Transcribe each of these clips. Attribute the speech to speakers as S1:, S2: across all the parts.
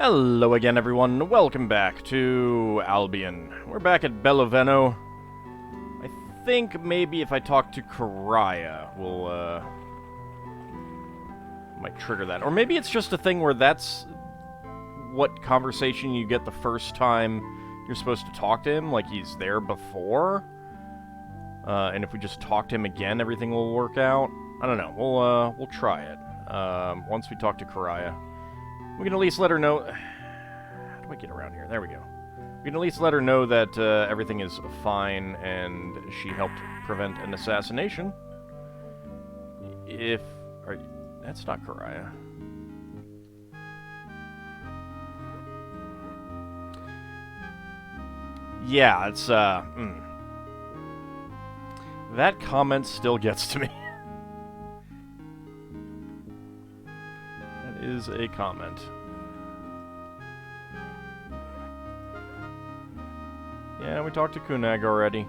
S1: Hello again, everyone. Welcome back to Albion. We're back at Belloveno. I think maybe if I talk to Karaya, we'll, might trigger that. Or maybe it's just a thing where that's what conversation you get the first time you're supposed to talk to him, like he's there before. And if we just talk to him again, everything will work out. I don't know. We'll try it. Once we talk to Karaya. We can at least let her know... How do I get around here? There we go. We can at least let her know that everything is fine and she helped prevent an assassination. If... That's not Karaya. Yeah, it's, That comment still gets to me. Is a comment. Yeah, we talked to Kunag already.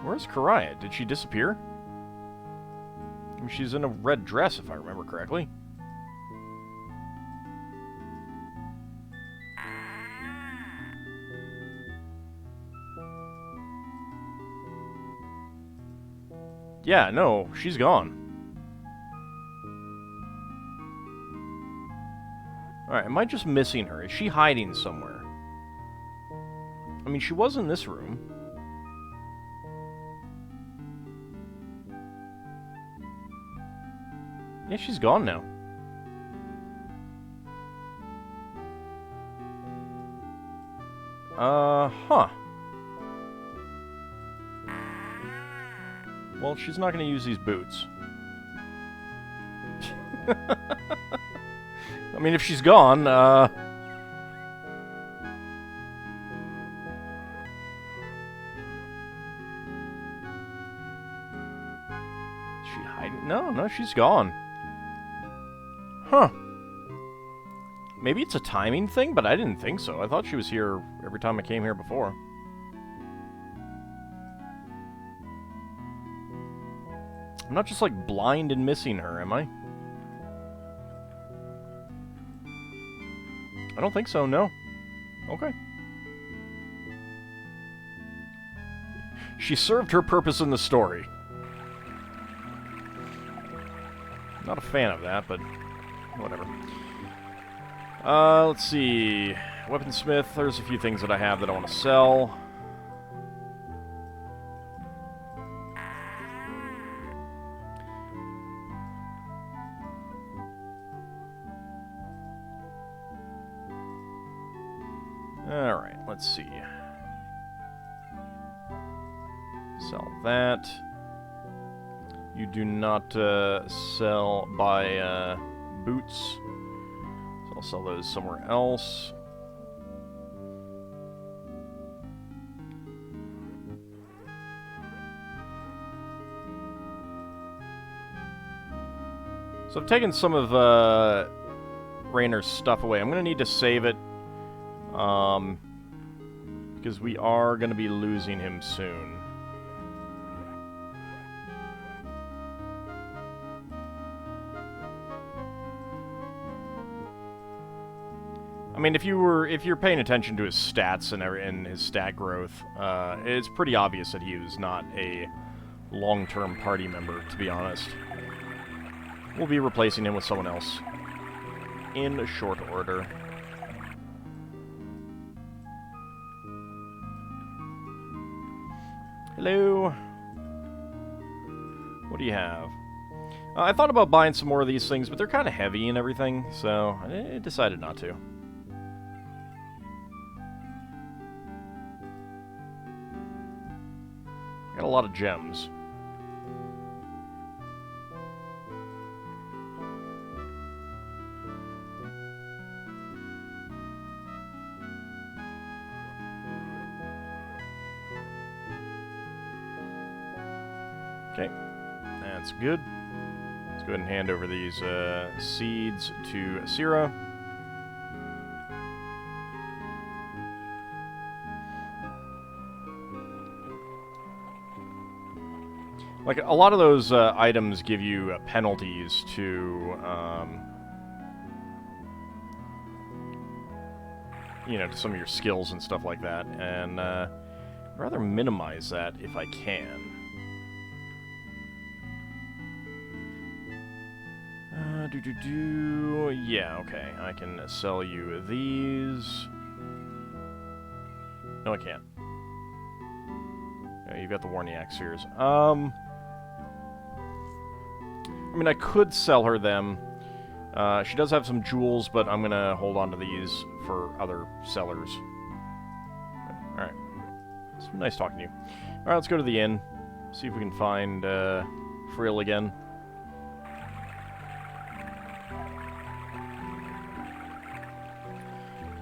S1: Where's Karaya? Did she disappear? I mean, she's in a red dress, if I remember correctly. Yeah, no, she's gone. Alright, am I just missing her? Is she hiding somewhere? I mean, she was in this room. Yeah, she's gone now. Huh. Well, she's not gonna use these boots. I mean, if she's gone, Is she hiding? No, she's gone. Huh. Maybe it's a timing thing, but I didn't think so. I thought she was here every time I came here before. I'm not just, like, blind and missing her, am I? I don't think so, no. Okay. She served her purpose in the story. Not a fan of that, but whatever. Let's see. Weaponsmith, there's a few things that I have that I want to sell. Alright, let's see. Sell that. You do not buy boots. So I'll sell those somewhere else. So I've taken some of Raynor's stuff away. I'm going to need to save it. Because we are going to be losing him soon. I mean, if you're paying attention to his stats and his stat growth, it's pretty obvious that he was not a long-term party member, to be honest. We'll be replacing him with someone else in short order. Hello. What do you have? I thought about buying some more of these things, but they're kind of heavy and everything, so I decided not to. Got a lot of gems. Okay, that's good. Let's go ahead and hand over these seeds to Asira. Like, a lot of those items give you penalties to you know, to some of your skills and stuff like that, and I'd rather minimize that if I can. Yeah, okay. I can sell you these. No, I can't. Yeah, you got the Warniac Spheres. I mean, I could sell her them. She does have some jewels, but I'm gonna hold on to these for other sellers. Alright. It's nice talking to you. Alright, let's go to the inn. See if we can find Frill again.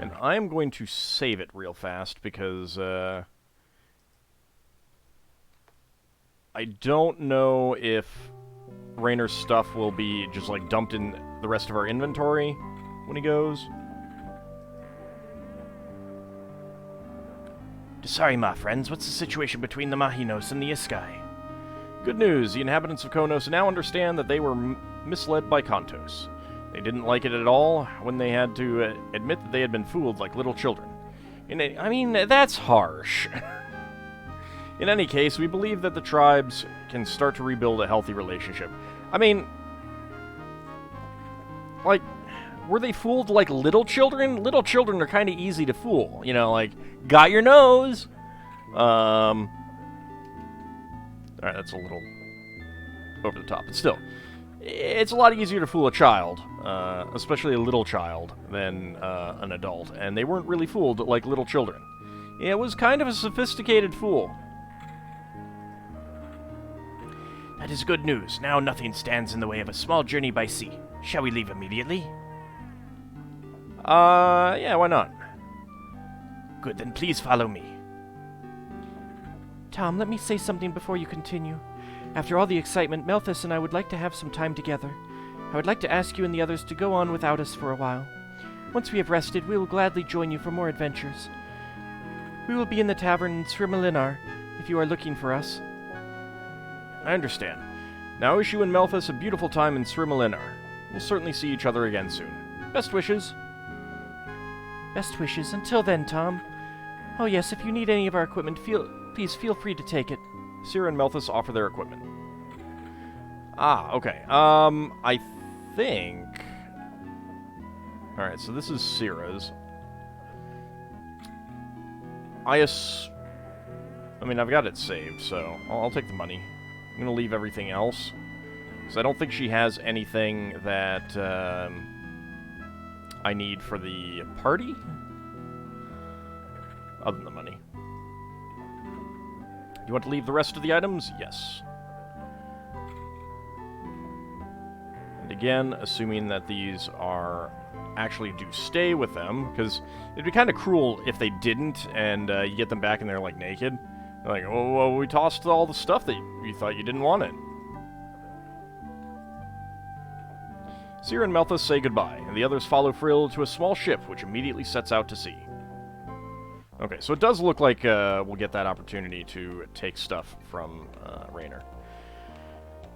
S1: And I'm going to save it real fast because I don't know if Raynor's stuff will be just like dumped in the rest of our inventory when he goes.
S2: Sorry, my friends, what's the situation between the Mahinos and the Iskai?
S1: Good news, the inhabitants of Konos now understand that they were misled by Kantos. They didn't like it at all when they had to admit that they had been fooled like little children. I mean, that's harsh. In any case, we believe that the tribes can start to rebuild a healthy relationship. I mean, like, were they fooled like little children? Little children are kind of easy to fool. You know, like, got your nose. Alright, that's a little over the top, but still. It's a lot easier to fool a child, especially a little child, than an adult. And they weren't really fooled like little children. It was kind of a sophisticated fool.
S2: That is good news. Now nothing stands in the way of a small journey by sea. Shall we leave immediately?
S1: Yeah, why not?
S2: Good, then please follow me.
S3: Tom, let me say something before you continue. After all the excitement, Melthus and I would like to have some time together. I would like to ask you and the others to go on without us for a while. Once we have rested, we will gladly join you for more adventures. We will be in the tavern in Srimalinar, if you are looking for us.
S1: I understand. Now wish you and Melthus a beautiful time in Srimalinar. We'll certainly see each other again soon. Best wishes.
S3: Best wishes. Until then, Tom. Oh yes, if you need any of our equipment, please feel free to take it.
S1: Sierra and Melthus offer their equipment. Ah, okay. I think... Alright, so this is Sierra's. I mean, I've got it saved, so I'll take the money. I'm gonna leave everything else. Because I don't think she has anything that I need for the party. Other than the money. You want to leave the rest of the items? Yes. And again, assuming that these are actually do stay with them, because it'd be kind of cruel if they didn't, and you get them back and they're, like, naked. They're like, oh, well, we tossed all the stuff that you thought you didn't want it. Sierra and Melthus say goodbye, and the others follow Frill to a small ship, which immediately sets out to sea. Okay, so it does look like we'll get that opportunity to take stuff from Raynor.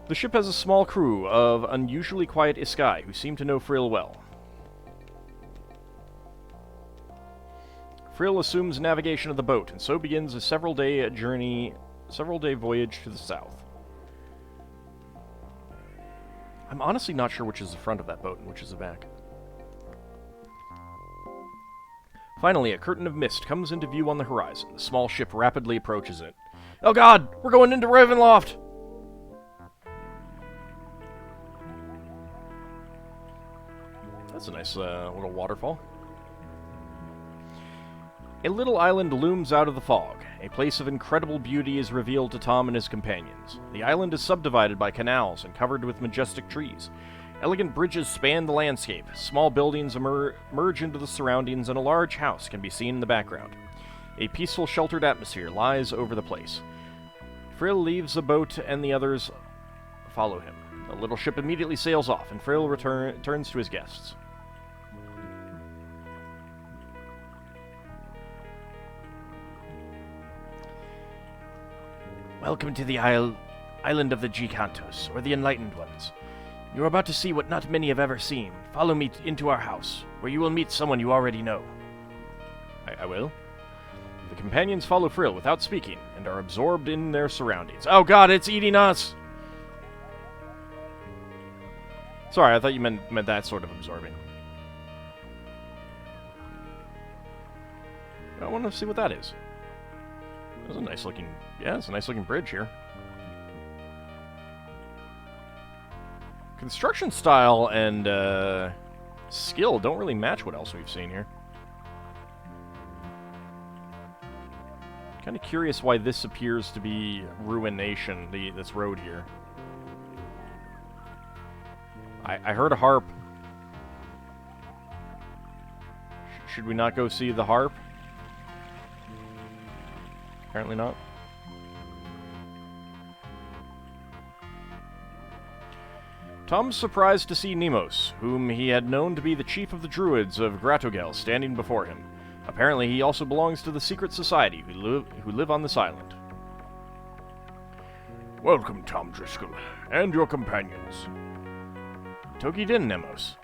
S1: The ship has a small crew of unusually quiet Iskai who seem to know Frill well. Frill assumes navigation of the boat, and so begins a several-day voyage to the south. I'm honestly not sure which is the front of that boat and which is the back. Finally, a curtain of mist comes into view on the horizon. The small ship rapidly approaches it. Oh god! We're going into Ravenloft! That's a nice little waterfall. A little island looms out of the fog. A place of incredible beauty is revealed to Tom and his companions. The island is subdivided by canals and covered with majestic trees. Elegant bridges span the landscape. Small buildings merge into the surroundings, and a large house can be seen in the background. A peaceful, sheltered atmosphere lies over the place. Frill leaves the boat, and the others follow him. The little ship immediately sails off, and Frill returns to his guests.
S2: Welcome to the island of the Gigantos, or the Enlightened Ones. You are about to see what not many have ever seen. Follow me into our house, where you will meet someone you already know.
S1: I will. The companions follow Frill without speaking and are absorbed in their surroundings. Oh god, it's eating us! Sorry, I thought you meant that sort of absorbing. I want to see what that is. That's a nice looking... Yeah, it's a nice looking bridge here. Construction style and skill don't really match what else we've seen here. Kind of curious why this appears to be ruination, this road here. I heard a harp. Should we not go see the harp? Apparently not. Tom's surprised to see Nemos, whom he had known to be the chief of the druids of Gratogel, standing before him. Apparently he also belongs to the secret society who live on this island.
S4: Welcome, Tom Driscoll, and your companions.
S1: Toki Din, Nemos.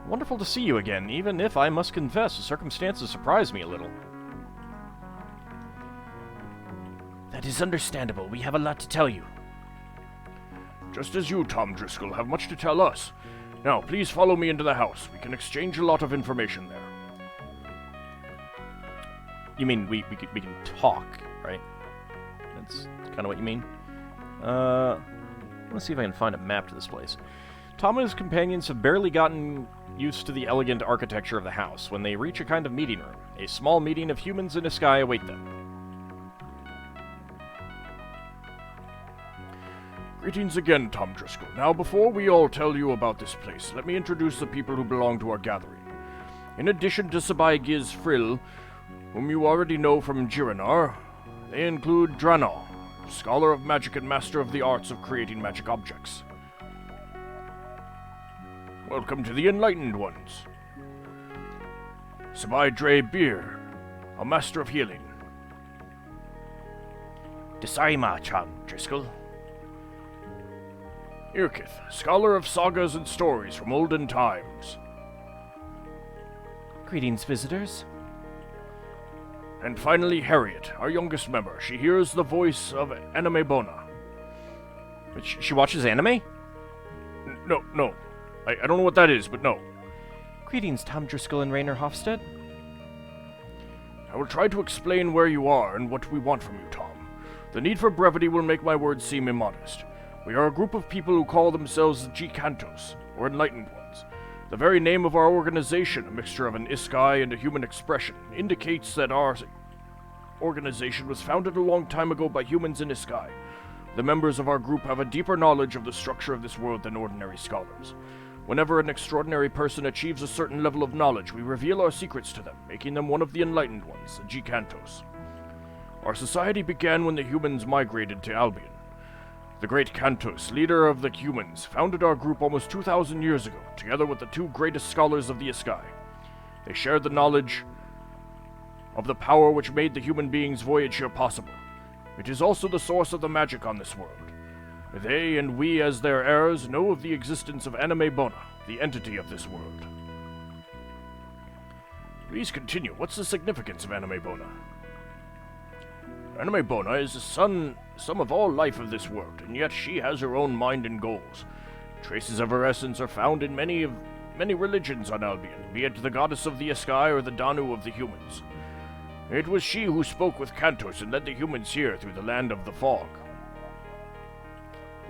S1: Wonderful to see you again, even if I must confess the circumstances surprised me a little.
S2: That is understandable. We have a lot to tell you.
S4: Just as you, Tom Driscoll, have much to tell us. Now, please follow me into the house. We can exchange a lot of information there.
S1: You mean we can talk, right? That's kind of what you mean? Let's see if I can find a map to this place. Tom and his companions have barely gotten used to the elegant architecture of the house when they reach a kind of meeting room. A small meeting of humans in a sky await them.
S4: Greetings again, Tom Driscoll. Now, before we all tell you about this place, let me introduce the people who belong to our gathering. In addition to Sabai Giz Frill, whom you already know from Jiranar, they include Draenor, scholar of magic and master of the arts of creating magic objects. Welcome to the Enlightened ones. Sabai Dre Beer, a master of healing.
S2: Desaima, Tom Driscoll.
S4: Irkith, scholar of sagas and stories from olden times.
S3: Greetings, visitors.
S4: And finally, Harriet, our youngest member. She hears the voice of Anime Bona.
S1: But she watches anime?
S4: No. I don't know what that is, but no.
S3: Greetings, Tom Driscoll and Rainer Hofstad.
S4: I will try to explain where you are and what we want from you, Tom. The need for brevity will make my words seem immodest. We are a group of people who call themselves the G-Cantos, or Enlightened Ones. The very name of our organization, a mixture of an Iskai and a human expression, indicates that our organization was founded a long time ago by humans in Iskai. The members of our group have a deeper knowledge of the structure of this world than ordinary scholars. Whenever an extraordinary person achieves a certain level of knowledge, we reveal our secrets to them, making them one of the Enlightened Ones, the G-Cantos. Our society began when the humans migrated to Albion. The great Cantos, leader of the humans, founded our group almost 2,000 years ago, together with the two greatest scholars of the Iskai. They shared the knowledge of the power which made the human beings' voyage here possible. It is also the source of the magic on this world. They and we, as their heirs, know of the existence of Anime Bona, the entity of this world. Please continue. What's the significance of Anime Bona? Anime Bona is the sum of all life of this world, and yet she has her own mind and goals. Traces of her essence are found in many religions on Albion, be it the goddess of the Iskai or the Danu of the humans. It was she who spoke with Cantos and led the humans here through the land of the fog.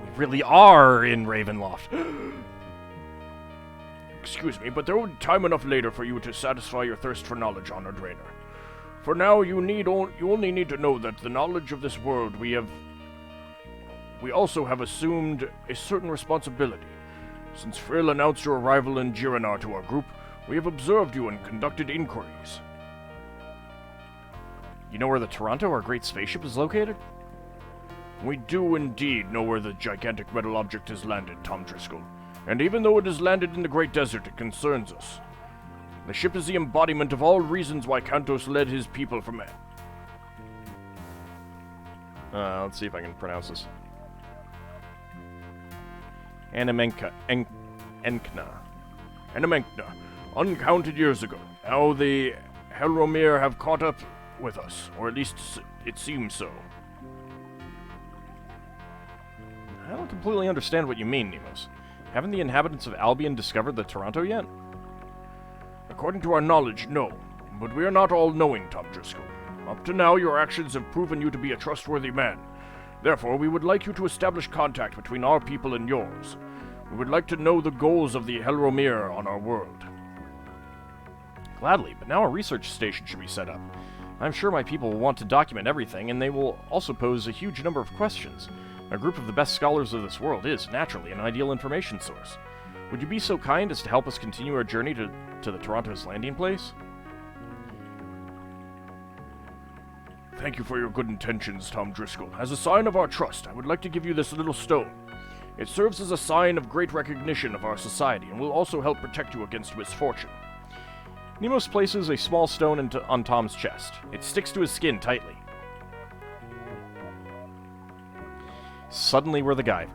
S1: We really are in Ravenloft.
S4: Excuse me, but there will be time enough later for you to satisfy your thirst for knowledge, Honored Rainer. For now, you only need to know that the knowledge of this world we also have assumed a certain responsibility. Since Frill announced your arrival in Jiranar to our group, we have observed you and conducted inquiries.
S1: You know where the Toronto, our great spaceship, is located?
S4: We do indeed know where the gigantic metal object has landed, Tom Driscoll. And even though it has landed in the Great Desert, it concerns us. The ship is the embodiment of all reasons why Cantos led his people from it.
S1: Let's see if I can pronounce this. Enkna.
S4: Animenkna, uncounted years ago. Now they Helromir have caught up with us, or at least it seems so.
S1: I don't completely understand what you mean, Nemos. Haven't the inhabitants of Albion discovered the Toronto yet?
S4: According to our knowledge, no. But we are not all-knowing, Tom Driscoll. Up to now, your actions have proven you to be a trustworthy man. Therefore, we would like you to establish contact between our people and yours. We would like to know the goals of the Helromir on our world.
S1: Gladly, but now a research station should be set up. I'm sure my people will want to document everything, and they will also pose a huge number of questions. A group of the best scholars of this world is, naturally, an ideal information source. Would you be so kind as to help us continue our journey to the Toronto's landing place?
S4: Thank you for your good intentions, Tom Driscoll. As a sign of our trust, I would like to give you this little stone. It serves as a sign of great recognition of our society, and will also help protect you against misfortune.
S1: Nemos places a small stone on Tom's chest. It sticks to his skin tightly. Suddenly we're the Guyver.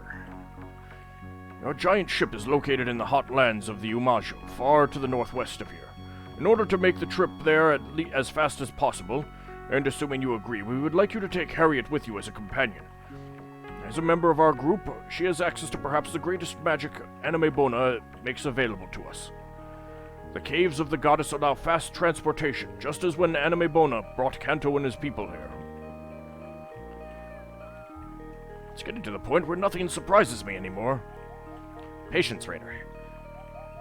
S4: Our giant ship is located in the hot lands of the Umajo, far to the northwest of here. In order to make the trip there as fast as possible, and assuming you agree, we would like you to take Harriet with you as a companion. As a member of our group, she has access to perhaps the greatest magic Anime Bona makes available to us. The caves of the goddess allow fast transportation, just as when Anime Bona brought Kanto and his people here. It's getting to the point where nothing surprises me anymore.
S1: Patience, Rainer.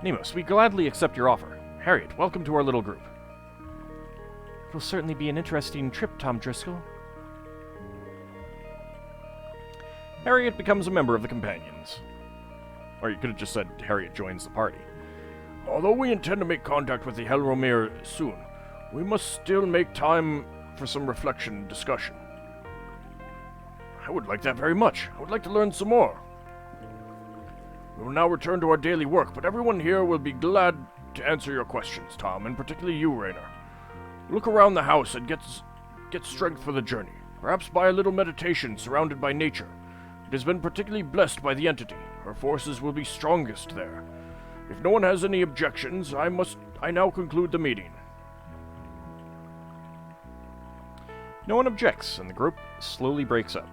S1: Nemos, we gladly accept your offer. Harriet, welcome to our little group.
S3: It will certainly be an interesting trip, Tom Driscoll.
S1: Harriet becomes a member of the Companions. Or you could have just said Harriet joins the party.
S4: Although we intend to make contact with the Helromir soon, we must still make time for some reflection and discussion. I would like that very much. I would like to learn some more. We will now return to our daily work, but everyone here will be glad to answer your questions, Tom, and particularly you, Rainer. Look around the house and get strength for the journey. Perhaps by a little meditation surrounded by nature. It has been particularly blessed by the entity. Her forces will be strongest there. If no one has any objections, I now conclude the meeting.
S1: No one objects, and the group slowly breaks up.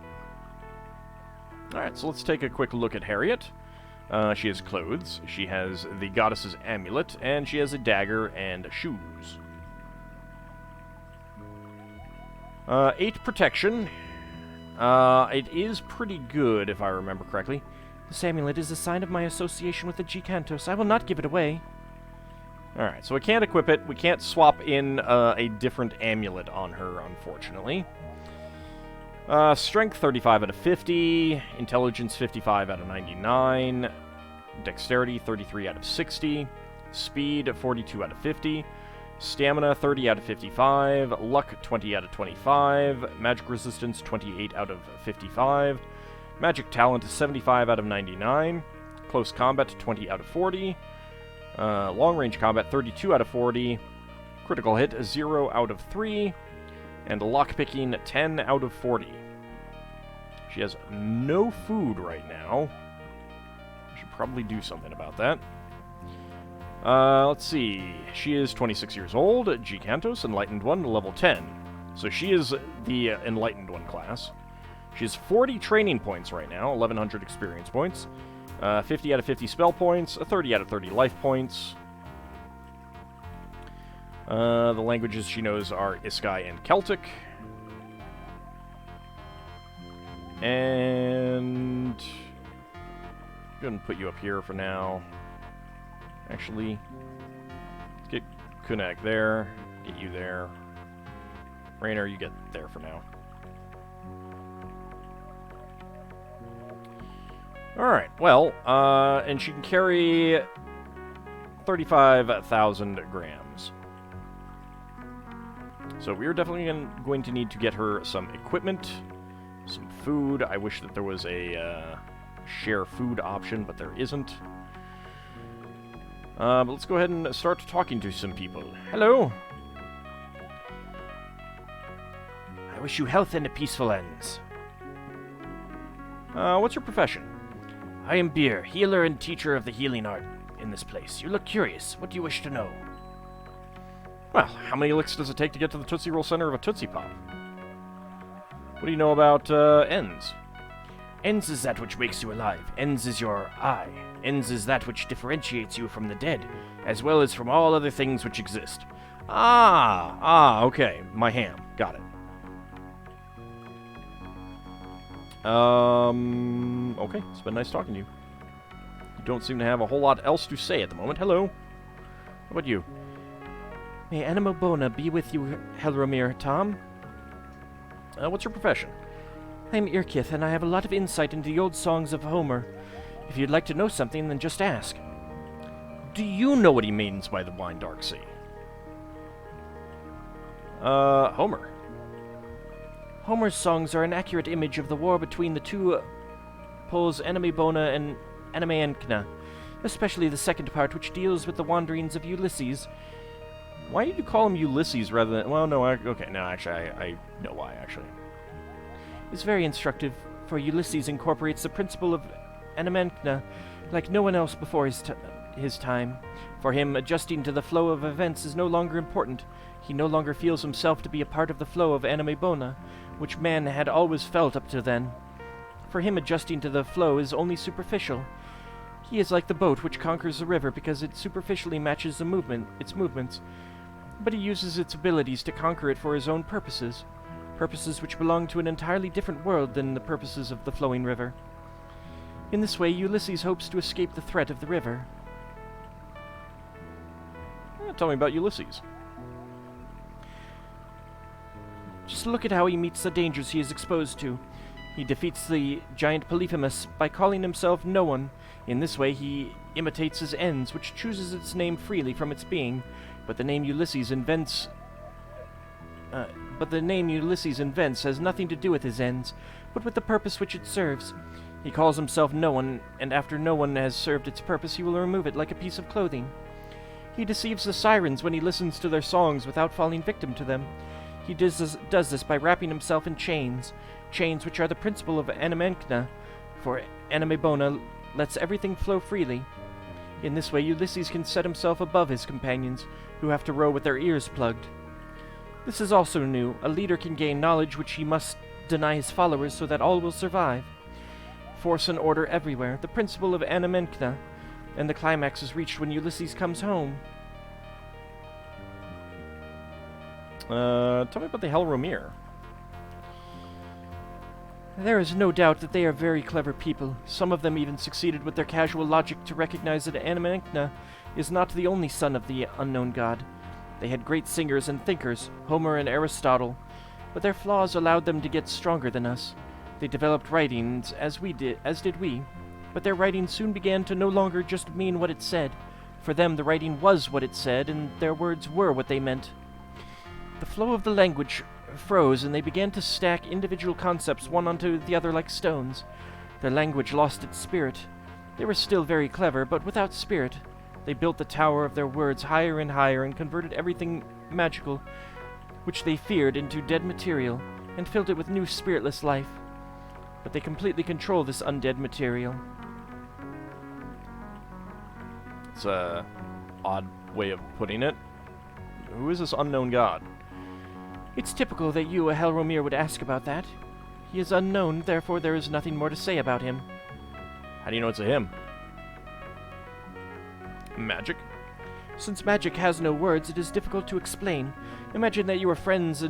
S1: Alright, so let's take a quick look at Harriet. She has clothes, she has the goddess's amulet, and she has a dagger and shoes. 8 protection. It is pretty good, if I remember correctly.
S3: This amulet is a sign of my association with the Gigantos. I will not give it away.
S1: Alright, so we can't equip it. We can't swap in a different amulet on her, unfortunately. Strength 35 out of 50, Intelligence 55 out of 99, Dexterity 33 out of 60, Speed 42 out of 50, Stamina 30 out of 55, Luck 20 out of 25, Magic Resistance 28 out of 55, Magic Talent 75 out of 99, Close Combat 20 out of 40, Long Range Combat 32 out of 40, Critical Hit 0 out of 3, and Lockpicking 10 out of 40. She has no food right now. I should probably do something about that. Let's see. She is 26 years old, Gigantos, Enlightened 1, level 10. So she is the Enlightened 1 class. She has 40 training points right now, 1,100 experience points, 50 out of 50 spell points, 30 out of 30 life points. The languages she knows are Iskai and Celtic. And I'm going to put you up here for now. Actually, let's get Kunak there, get you there. Rainer, you get there for now. Alright, well, and she can carry 35,000 grams. So we're definitely going to need to get her some equipment, some food. I wish that there was a share food option, but there isn't. But let's go ahead and start talking to some people. Hello.
S2: I wish you health and a peaceful ends.
S1: What's your profession?
S2: I am Beer, healer and teacher of the healing art in this place. You look curious. What do you wish to know?
S1: Well, how many licks does it take to get to the Tootsie Roll center of a Tootsie Pop? What do you know about ends?
S2: Ends is that which makes you alive. Ends is your eye. Ends is that which differentiates you from the dead, as well as from all other things which exist.
S1: Okay. My ham. Got it. Okay. It's been nice talking to you. You don't seem to have a whole lot else to say at the moment. Hello. How about you?
S3: May Anima Bona be with you, Helromir, Tom.
S1: What's your profession?
S3: I'm Irkith, and I have a lot of insight into the old songs of Homer. If you'd like to know something, then just ask.
S1: Do you know what he means by the Blind Dark Sea? Homer.
S3: Homer's songs are an accurate image of the war between the two poles Anima Bona and Anima Enkna, especially the second part, which deals with the wanderings of Ulysses.
S1: Why did you call him Ulysses rather than... Well, no, okay, no, actually, I know why, actually.
S3: It's very instructive, for Ulysses incorporates the principle of Anima Enkna like no one else before his time. For him, adjusting to the flow of events is no longer important. He no longer feels himself to be a part of the flow of Anima Bona, which man had always felt up to then. For him, adjusting to the flow is only superficial. He is like the boat which conquers the river because it superficially matches its movements, but he uses its abilities to conquer it for his own purposes, purposes which belong to an entirely different world than the purposes of the flowing river. In this way, Ulysses hopes to escape the threat of the river.
S1: Tell me about Ulysses.
S3: Just look at how he meets the dangers he is exposed to. He defeats the giant Polyphemus by calling himself no one. In this way, he imitates his ends, which chooses its name freely from its being, but the name Ulysses invents has nothing to do with his ends, but with the purpose which it serves. He calls himself no one, and after no one has served its purpose, he will remove it like a piece of clothing. He deceives the sirens when he listens to their songs without falling victim to them. He does this by wrapping himself in chains which are the principle of Anima Enkna, for Anima Bona lets everything flow freely. In this way, Ulysses can set himself above his companions, who have to row with their ears plugged. This is also new. A leader can gain knowledge which he must deny his followers so that all will survive. Force and order everywhere, the principle of Anima Enkna, and the climax is reached when Ulysses comes home.
S1: Tell me about the Helromir.
S3: There is no doubt that they are very clever people. Some of them even succeeded with their casual logic to recognize that Anima Enkna is not the only son of the unknown god. They had great singers and thinkers, Homer and Aristotle, but their flaws allowed them to get stronger than us. They developed writings as did we, but their writing soon began to no longer just mean what it said. For them, the writing was what it said, and their words were what they meant. The flow of the language froze, and they began to stack individual concepts one onto the other like stones. Their language lost its spirit. They were still very clever, but without spirit. They built the tower of their words higher and higher, and converted everything magical, which they feared, into dead material, and filled it with new spiritless life. But they completely control this undead material.
S1: It's a odd way of putting it. Who is this unknown god?
S3: It's typical that you, a Helromir, would ask about that. He is unknown, therefore there is nothing more to say about him.
S1: How do you know it's a him? Magic?
S3: Since magic has no words, it is difficult to explain. Imagine that you were with friends,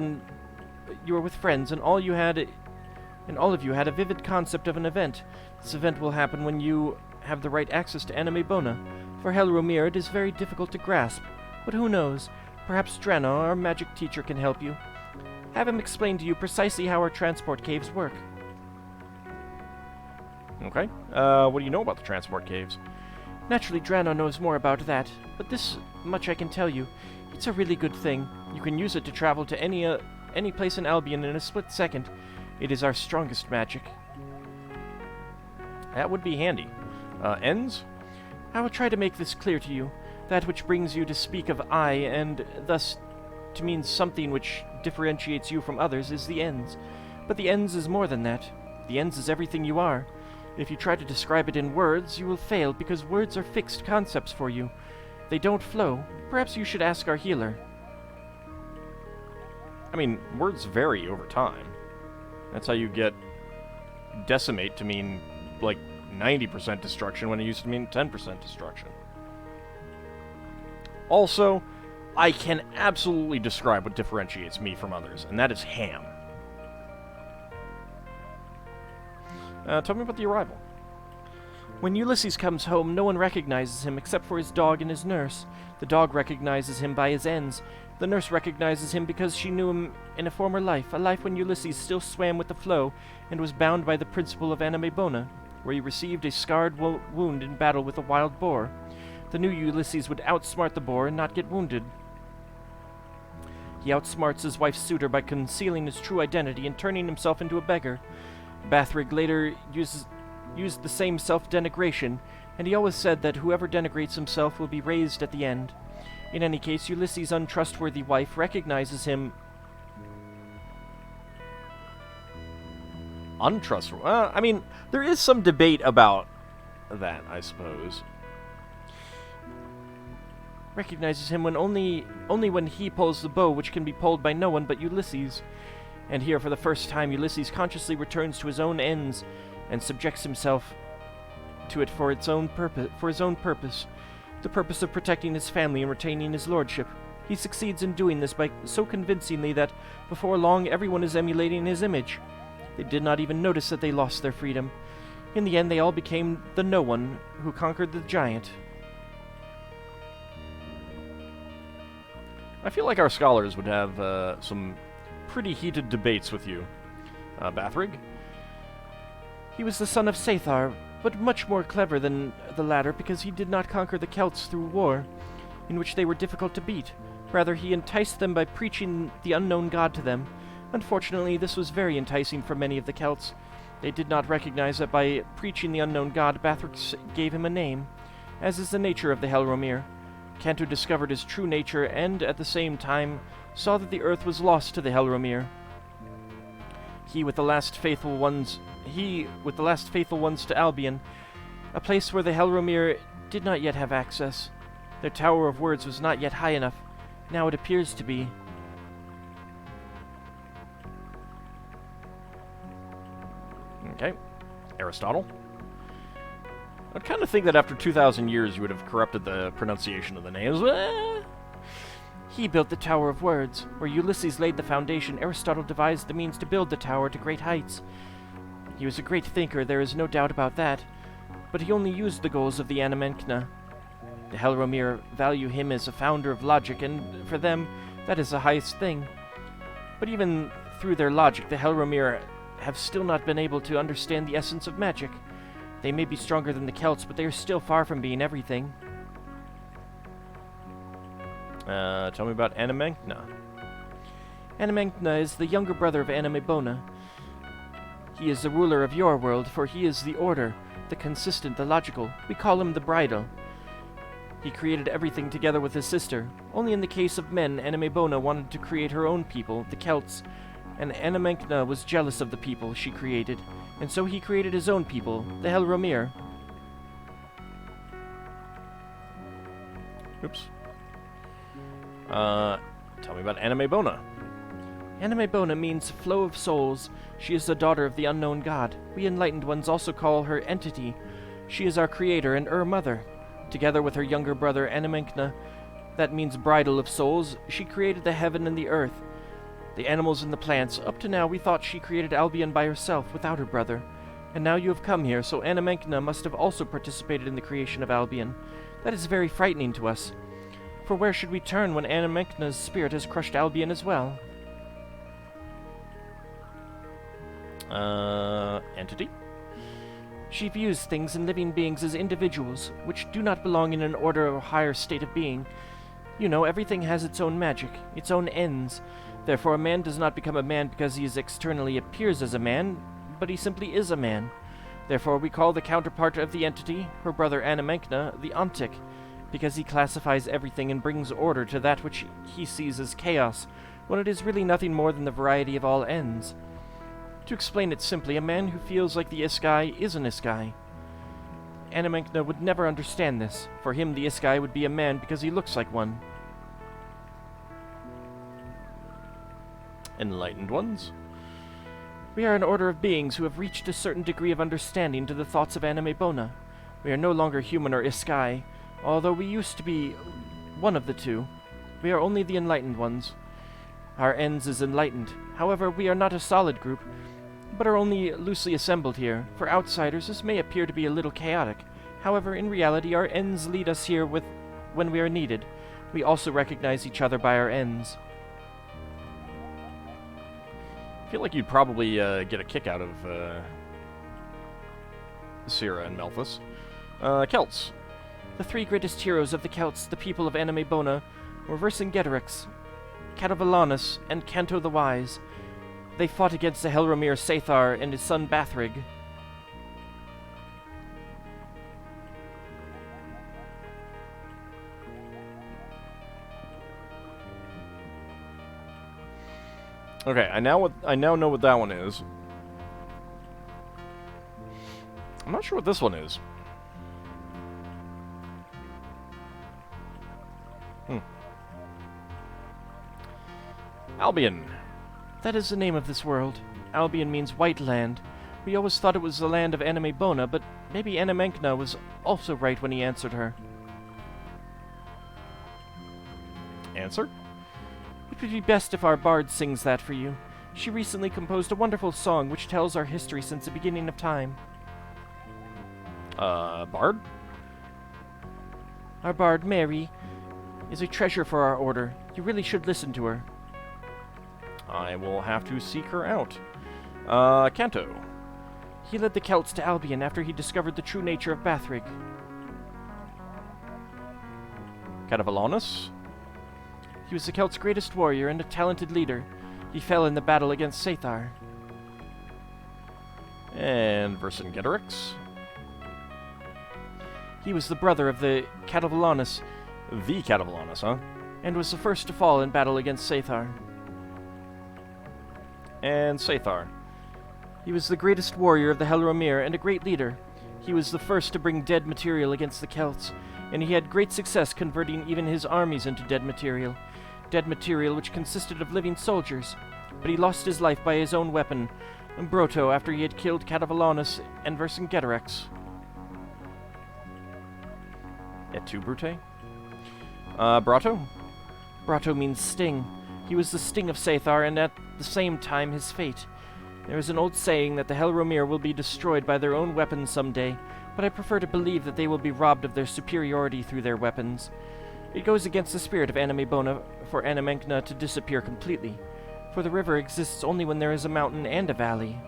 S3: and all of you had a vivid concept of an event. This event will happen when you have the right access to Anima Bona. For Helromir, it is very difficult to grasp, but who knows? Perhaps Drano, our magic teacher, can help you. Have him explain to you precisely how our transport caves work.
S1: Okay. What do you know about the transport caves?
S3: Naturally, Drano knows more about that, but this much I can tell you. It's a really good thing. You can use it to travel to any place in Albion in a split second. It is our strongest magic.
S1: That would be handy. Ends?
S3: I will try to make this clear to you. That which brings you to speak of I, and thus to mean something which differentiates you from others, is the ends. But the ends is more than that. The ends is everything you are. If you try to describe it in words, you will fail, because words are fixed concepts for you. They don't flow. Perhaps you should ask our healer.
S1: I mean, words vary over time. That's how you get decimate to mean, like, 90% destruction when it used to mean 10% destruction. Also, I can absolutely describe what differentiates me from others, and that is ham. Tell me about the arrival.
S3: When Ulysses comes home, no one recognizes him except for his dog and his nurse. The dog recognizes him by his ends. The nurse recognizes him because she knew him in a former life, a life when Ulysses still swam with the flow and was bound by the principle of anime bona, where he received a scarred wound in battle with a wild boar. The new Ulysses would outsmart the boar and not get wounded. He outsmarts his wife's suitor by concealing his true identity and turning himself into a beggar. Bathrig later used the same self-denigration, and he always said that whoever denigrates himself will be raised at the end. In any case, Ulysses' untrustworthy wife recognizes him.
S1: Untrustworthy? I mean, there is some debate about that, I suppose.
S3: Recognizes him when only when he pulls the bow, which can be pulled by no one but Ulysses. And here, for the first time, Ulysses consciously returns to his own ends and subjects himself to it for his own purpose, the purpose of protecting his family and retaining his lordship. He succeeds in doing this by so convincingly that before long everyone is emulating his image. They did not even notice that they lost their freedom. In the end, they all became the no one who conquered the giant.
S1: I feel like our scholars would have some pretty heated debates with you. Bathrig?
S3: He was the son of Sathar, but much more clever than the latter because he did not conquer the Celts through war, in which they were difficult to beat. Rather, he enticed them by preaching the unknown god to them. Unfortunately, this was very enticing for many of the Celts. They did not recognize that by preaching the unknown god, Bathric gave him a name, as is the nature of the Helromir. Cantu discovered his true nature and, at the same time, saw that the earth was lost to the Helromir. He with the last faithful ones to Albion, a place where the Helromir did not yet have access. Their Tower of Words was not yet high enough. Now it appears to be.
S1: Okay. Aristotle? I'd kind of think that after 2,000 years you would have corrupted the pronunciation of the names.
S3: He built the Tower of Words. Where Ulysses laid the foundation, Aristotle devised the means to build the tower to great heights. He was a great thinker, there is no doubt about that, but he only used the goals of the Anamenkna. The Helromir value him as a founder of logic, and for them, that is the highest thing. But even through their logic, the Helromir have still not been able to understand the essence of magic. They may be stronger than the Celts, but they are still far from being everything.
S1: Tell me about Anamenkna.
S3: Anamenkna is the younger brother of Anime Bona. He is the ruler of your world, for he is the order, the consistent, the logical. We call him the bridal. He created everything together with his sister. Only in the case of men, Anime Bona wanted to create her own people, the Celts, and Anamenkna was jealous of the people she created, and so he created his own people, the Helromir.
S1: Oops. Tell me about Anime Bona.
S3: Anime Bona means flow of souls. She is the daughter of the unknown god. We enlightened ones also call her entity. She is our creator and mother. Together with her younger brother Anamenkna, that means bridal of souls, she created the heaven and the earth, the animals and the plants. Up to now we thought she created Albion by herself, without her brother. And now you have come here, so Anamenkna must have also participated in the creation of Albion. That is very frightening to us. For where should we turn when Anamenkna's spirit has crushed Albion as well?
S1: Entity?
S3: She views things and living beings as individuals, which do not belong in an order or higher state of being. You know, everything has its own magic, its own ends. Therefore, a man does not become a man because he externally appears as a man, but he simply is a man. Therefore, we call the counterpart of the entity, her brother Anamenkna, the Ontic, because he classifies everything and brings order to that which he sees as chaos, when it is really nothing more than the variety of all ends. To explain it simply, a man who feels like the Iskai is an Iskai. Anamenkna would never understand this. For him, the Iskai would be a man because he looks like one.
S1: Enlightened ones?
S3: We are an order of beings who have reached a certain degree of understanding to the thoughts of Anime Bona. We are no longer human or Iskai, although we used to be one of the two. We are only the Enlightened ones. Our ends is Enlightened. However, we are not a solid group, but are only loosely assembled here. For outsiders, this may appear to be a little chaotic. However, in reality, our ends lead us here when we are needed. We also recognize each other by our ends.
S1: I feel like you'd probably get a kick out of Syrah and Melthus. Celts.
S3: The three greatest heroes of the Celts, the people of Anime Bona, were Vercingetorix, Catavillanus, and Canto the Wise. They fought against the Helromir Sathar and his son Bathrig.
S1: Okay, I now know what that one is. I'm not sure what this one is. Albion.
S3: That is the name of this world. Albion means white land. We always thought it was the land of Anime Bona, but maybe Anamenkna was also right when he answered her.
S1: Answer?
S3: It would be best if our bard sings that for you. She recently composed a wonderful song which tells our history since the beginning of time.
S1: Bard?
S3: Our bard, Mary, is a treasure for our order. You really should listen to her.
S1: I will have to seek her out. Canto.
S3: He led the Celts to Albion after he discovered the true nature of Bathrig.
S1: Catavillanus.
S3: He was the Celts' greatest warrior and a talented leader. He fell in the battle against Sathar.
S1: And Vercingetorix.
S3: He was the brother of the Catavillanus,
S1: The Catavillanus, huh?
S3: and was the first to fall in battle against Sathar.
S1: And Sathar.
S3: He was the greatest warrior of the Helromir and a great leader. He was the first to bring dead material against the Celts, and he had great success converting even his armies into dead material which consisted of living soldiers. But he lost his life by his own weapon, Broto, after he had killed Catavillanus and Vercingetorix.
S1: Et tu, Brute? Brato?
S3: Brato means sting. He was the sting of Sathar, and at the same time his fate. There is an old saying that the Helromir will be destroyed by their own weapons someday, but I prefer to believe that they will be robbed of their superiority through their weapons. It goes against the spirit of Anime Bona for Anamenkna to disappear completely, for the river exists only when there is a mountain and a valley.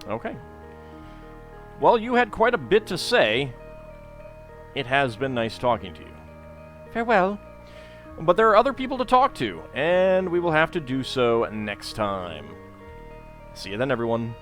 S1: Okay. Well, you had quite a bit to say. It has been nice talking to you.
S3: Farewell.
S1: But there are other people to talk to, and we will have to do so next time. See you then, everyone.